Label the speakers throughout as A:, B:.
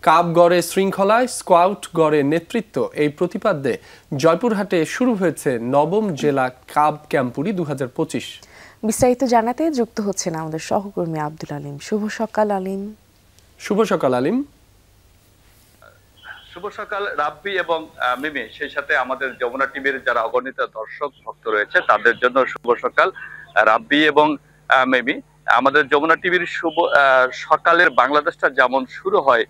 A: কাব গড়ে শৃঙ্খলায়, স্কাউট গড়ে নেতৃত্ব, এই প্রতিপাদ্যে জয়পুরহাটে শুরু হয়েছে নবম জেলা কাব ক্যাম্পুরি 2025।
B: বিস্তারিত জানাতে যুক্ত হচ্ছেন আমাদের সহকর্মী আব্দুল আলিম। শুভ সকাল আলিম।
A: শুভ সকাল আলিম।
C: শুভ সকাল রাব্বি এবং মিমি, সেই সাথে আমাদের যমুনা টিভির যারা অগণিত দর্শক ভক্ত রয়েছে তাদের জন্য শুভ সকাল রাব্বি এবং মিমি। আমাদের যমুনা টিভির শুভ সকালের বাংলাদেশটা যেমন শুরু হয়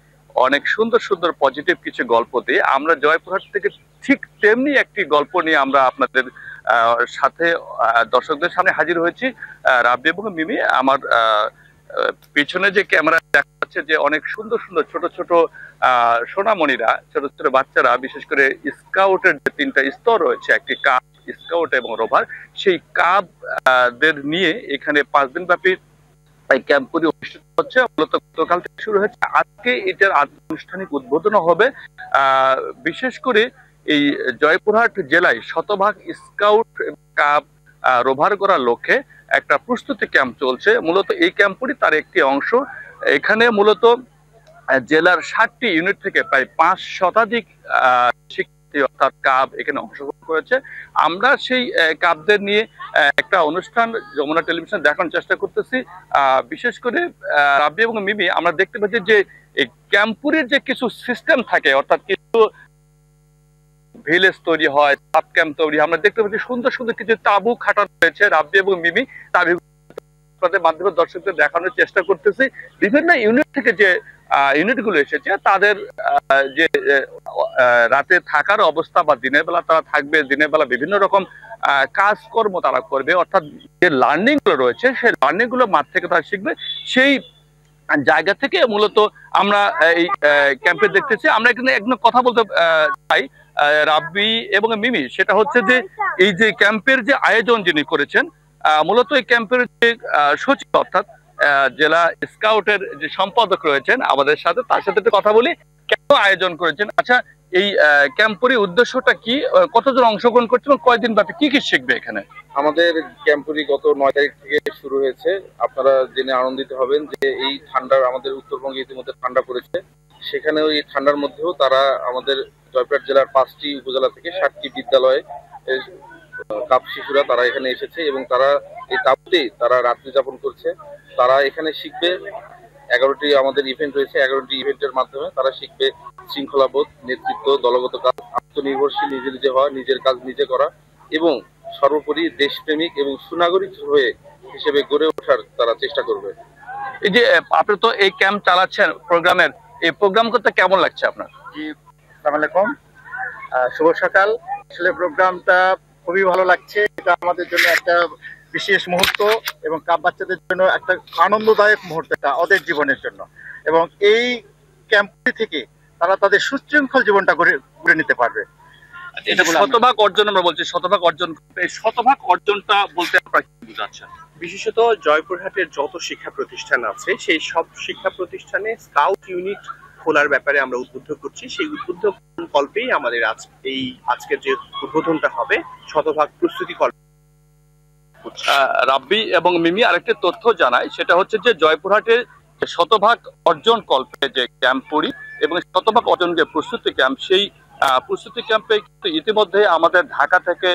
C: অনেক সুন্দর সুন্দর পজিটিভ কিছু গল্প দিয়ে, আমরা জয়পুরহাট থেকে ঠিক তেমনি একটি গল্প নিয়ে আমরা আপনাদের সাথে দর্শকদের সামনে হাজির হয়েছি। রাব্বি এবং মিমি, আমার পিছনে যে ক্যামেরা দেখা যাচ্ছে যে অনেক সুন্দর সুন্দর ছোট ছোট সোনামণিরা, ছোট ছোট বাচ্চারা, বিশেষ করে স্কাউটের যে 3টা স্তর রয়েছে, একটি কাব, স্কাউট এবং রোভার, সেই কাব দের নিয়ে এখানে 5 দিন ব্যাপী ক্যাম্পগুলি অনুষ্ঠিত হচ্ছে। মূলত গতকাল থেকে শুরু হয়েছে, আজকে এটার আনুষ্ঠানিক উদ্বোধন হবে। বিশেষ করে এই জয়পুরহাট জেলায় শতভাগ স্কাউট কাব রোভার করার লক্ষ্যে একটা প্রস্তুতি ক্যাম্প চলছে। মূলত এই ক্যাম্পটি তার একটি অংশ। এখানে মূলত জেলার 60টি ইউনিট থেকে প্রায় 5 শতাধিক শিক্ষার্থী অর্থাৎ কাব এখানে অংশগ্রহণ করেছে। আমরা সেই কাবদের নিয়ে একটা অনুষ্ঠান যমুনা টেলিভিশন দেখানোর চেষ্টা করতেছি। বিশেষ করে রাব্বি এবং মিমি, আমরা দেখতে পাচ্ছি যে এই ক্যাম্পুরের যে কিছু সিস্টেম থাকে, অর্থাৎ কিছু ভিলেজ তৈরি হয়, সাব ক্যাম্প তৈরি, আমরা দেখতে পাচ্ছি সুন্দর সুন্দর কিছু তাঁবু খাটানো হয়েছে। রাব্বি এবং মিমি তাঁবু মাধ্যমে দর্শকদের দেখানোর চেষ্টা করতেছি বিভিন্ন ইউনিট থেকে যে ইউনিটগুলো এসেছে তাদের যে রাতে থাকার অবস্থা বা দিনের বেলা তারা থাকবে, দিনের বেলা বিভিন্ন রকম কাজকর্ম তারা করবে, অর্থাৎ যে লার্নিং গুলো রয়েছে সেই লার্নিং গুলো মাঠ থেকে তারা শিখবে। সেই জায়গা থেকে মূলত আমরা এই ক্যাম্পে দেখতেছি। আমরা এখানে একদম কথা বলতে চাই রাব্বি এবং মিমি, সেটা হচ্ছে যে এই যে ক্যাম্পের যে আয়োজন যিনি করেছেন, মূলত এই ক্যাম্পের যে সচিব অর্থাৎ জেলা স্কাউটের যে সম্পাদক রয়েছেন আমাদের সাথে, তার সাথে একটু কথা বলি। কেন আয়োজন করেছেন, আচ্ছা এই ক্যাম্পের উদ্দেশ্যটা কি, কতজন অংশগ্রহণ করছে এবং কয়দিন ব্যাপী কি কি শিখবে এখানে?
D: আমাদের ক্যাম্পটি গত 9 তারিখ থেকে শুরু হয়েছে। আপনারা জেনে আনন্দিত হবেন যে এই ঠান্ডার, আমাদের উত্তরবঙ্গে ইতিমধ্যে ঠান্ডা পড়েছে, সেখানেও এই ঠান্ডার মধ্যেও তারা আমাদের জয়পুরহাট জেলার 5টি উপজেলা থেকে 7টি বিদ্যালয়ে কাব শিশুরা তারা এখানে এসেছে এবং তারা এই তাপতেই তারা রাত্রি যাপন করছে। তারা এখানে শিখবে 11টি আমাদের ইভেন্ট রয়েছে, 11টি ইভেন্টের মাধ্যমে তারা শিখবে শৃঙ্খলাবোধ, নেতৃত্ব, দলগত কাজ, আত্মনির্ভরশীল, নিজে নিজে হওয়া, নিজের কাজ নিজে করা এবং সর্বোপরি দেশপ্রেমিক এবং সুনাগরিক হয়ে হিসেবে গড়ে ওঠার তারা চেষ্টা করবে।
C: এই যে আপনি তো এই ক্যাম্প চালাচ্ছেন প্রোগ্রামের, এই প্রোগ্রাম করতে কেমন লাগছে আপনার?
E: জি, আসসালামু আলাইকুম, শুভ সকাল। আসলে প্রোগ্রামটা খুবই ভালো লাগছে। এটা আমাদের জন্য একটা বিশেষ মুহূর্ত এবং কাব বাচ্চাদের জন্য একটা আনন্দদায়ক মুহূর্ত এটা ওদের জীবনের জন্য, এবং এই ক্যাম্পটি থেকে তারা তাদের সুশৃঙ্খল জীবনটা গড়ে নিতে পারবে।
C: শতভাগ অর্জন আমরা বলছি, শতভাগ অর্জন, এই শতভাগ অর্জনটা বলতে আপনারা কি বোঝাচ্ছেন?
F: বিশেষত জয়পুরহাটের যত শিক্ষা প্রতিষ্ঠান আছে সেই সব শিক্ষা প্রতিষ্ঠানে স্কাউট ইউনিট খোলার ব্যাপারে আমরা উদ্বুদ্ধ করছি। সেই উদ্বুদ্ধ কল্পেই আমাদের আজকের যে উদ্বোধনটা হবে শতভাগ প্রস্তুতি কল্প।
C: রাব্বি এবং মিমি, আরেকটি তথ্য জানাই, সেটা হচ্ছে যে জয়পুরহাটের শতভাগ অর্জন কল্পে যে ক্যাম্পটি এবং শতভাগ অর্জন যে প্রস্তুতি ক্যাম্প, সেই প্রস্তুতি ক্যাম্পে ইতিমধ্যে আমাদের ঢাকা থেকে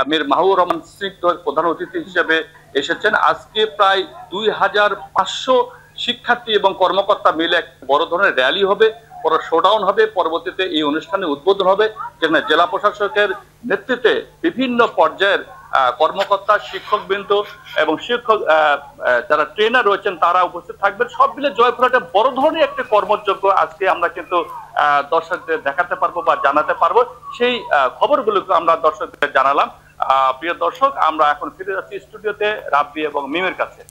C: মীর মাহবুবুর রহমান স্নিগ্ধ প্রধান অতিথি হিসেবে এসেছেন। আজকে প্রায় 2500 শিক্ষার্থী এবং কর্মকর্তা মিলে এক বড় ধরনের র্যালি হবে, বড় শোডাউন হবে, পরবর্তীতে এই অনুষ্ঠানে উদ্বোধন হবে, যেখানে জেলা প্রশাসকের নেতৃত্বে বিভিন্ন পর্যায়ের কর্মকর্তা, শিক্ষকবৃন্দ এবং শিক্ষক যারা ট্রেনার রয়েছেন তারা উপস্থিত থাকবেন। সব মিলে জয়পুরহাটে বড় ধরনের একটা কর্মযজ্ঞ আজকে আমরা কিন্তু দর্শকদের দেখাতে পারবো বা জানাতে পারবো। সেই খবরগুলোকে আমরা দর্শকদের জানালাম। প্রিয় দর্শক, আমরা এখন ফিরে যাচ্ছি স্টুডিওতে রাব্বি এবং মিমের কাছে।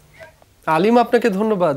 A: আলিম, আপনাকে ধন্যবাদ।